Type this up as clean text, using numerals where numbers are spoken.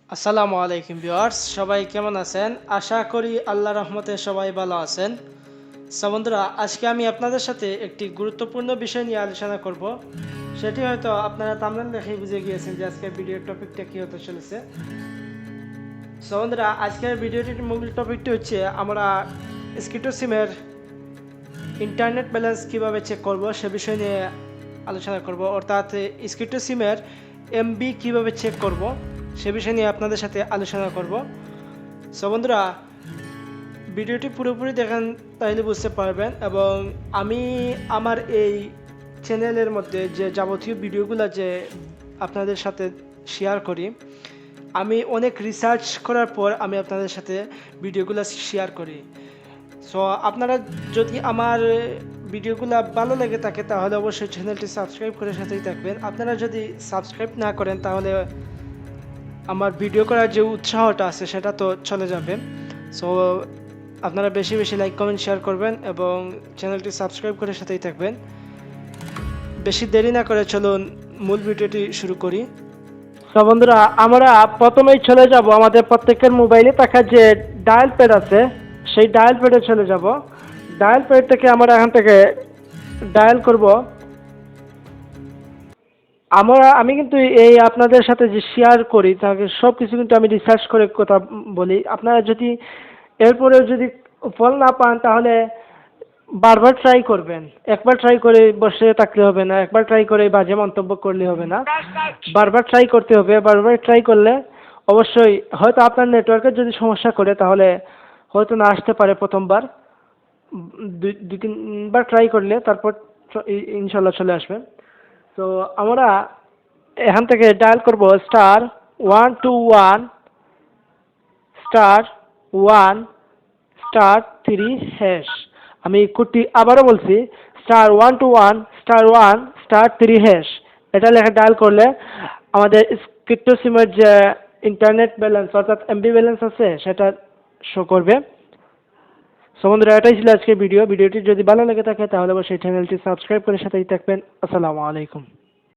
আসসালামু আলাইকুম ভিউয়ার্স, সবাই কেমন আছেন? আশা করি আল্লাহর রহমতে সবাই ভালো আছেন। বন্ধুরা, আজকে আমি আপনাদের সাথে একটি গুরুত্বপূর্ণ বিষয় নিয়ে আলোচনা করব। সেটি হয়তো আপনারা থাম্বনেল দেখেই বুঝে গিয়েছেন যে আজকের ভিডিওর টপিকটা কী হতে চলেছে। বন্ধুরা, আজকের ভিডিওটির মূল টপিকটি হচ্ছে আমরা স্কিটো সিমের ইন্টারনেট ব্যালেন্স কীভাবে চেক করব সে বিষয় নিয়ে আলোচনা করব, অর্থাৎ স্কিটো সিমের এমবি কীভাবে চেক করব সে বিষয় নিয়ে আপনাদের সাথে আলোচনা করব। বন্ধুরা, ভিডিওটি পুরোপুরি দেখেন, তাইলে বুঝতে পারবেন। এবং আমি আমার এই চ্যানেলের মধ্যে যে যাবতীয় ভিডিওগুলো যে আপনাদের সাথে শেয়ার করি, আমি অনেক রিসার্চ করার পর আমি আপনাদের সাথে ভিডিওগুলো শেয়ার করি। আপনারা যদি আমার ভিডিওগুলো ভালো লেগে থাকে তাহলে অবশ্যই চ্যানেলটি সাবস্ক্রাইব করে সাথেই থাকবেন। আপনারা যদি সাবস্ক্রাইব না করেন তাহলে আমার ভিডিও করার যে উৎসাহটা আছে সেটা তো চলে যাবে। আপনারা বেশি বেশি লাইক কমেন্ট শেয়ার করবেন এবং চ্যানেলটি সাবস্ক্রাইব করে সাথেই থাকবেন। বেশি দেরি না করে চলুন মূল ভিডিওটি শুরু করি। বন্ধুরা, আমরা প্রথমেই চলে যাব আমাদের প্রত্যেকের মোবাইলে থাকা যে ডায়াল প্যাড আছে সেই ডায়াল প্যাডে চলে যাব। ডায়াল প্যাড থেকে আমরা এখান থেকে ডায়াল করব। আমি কিন্তু এই আপনাদের সাথে যে শেয়ার করি তাকে সব কিছু কিন্তু আমি রিসার্চ করে কথা বলি। আপনারা যদি এরপরেও যদি ফল না পান তাহলে বারবার ট্রাই করবেন। একবার ট্রাই করে বসে থাকলে হবে না, একবার ট্রাই করে বাজে মন্তব্য করলে হবে না, বারবার ট্রাই করতে হবে। বারবার ট্রাই করলে অবশ্যই হয়তো আপনার নেটওয়ার্কের যদি সমস্যা করে তাহলে হয়তো না আসতে পারে প্রথমবার, দুই তিনবার ট্রাই করলে তারপর ইনশাল্লাহ চলে আসবে। তো আমরা এখান থেকে ডায়াল করব *121*1*3#। আমি কোডটি আবারও বলছি, *121*1*3#। এটা লেখা ডায়াল করলে আমাদের স্কিটো সিমের যে ইন্টারনেট ব্যালেন্স অর্থাৎ এমবি ব্যালেন্স আছে সেটা শো করবে। বন্ধুরা, এটাই ছিল আজকের ভিডিওটি যদি ভালো লেগে থাকে তাহলে অবশ্যই চ্যানেলটি সাবস্ক্রাইব করে সাথেই থাকবেন। আসসালামু আলাইকুম।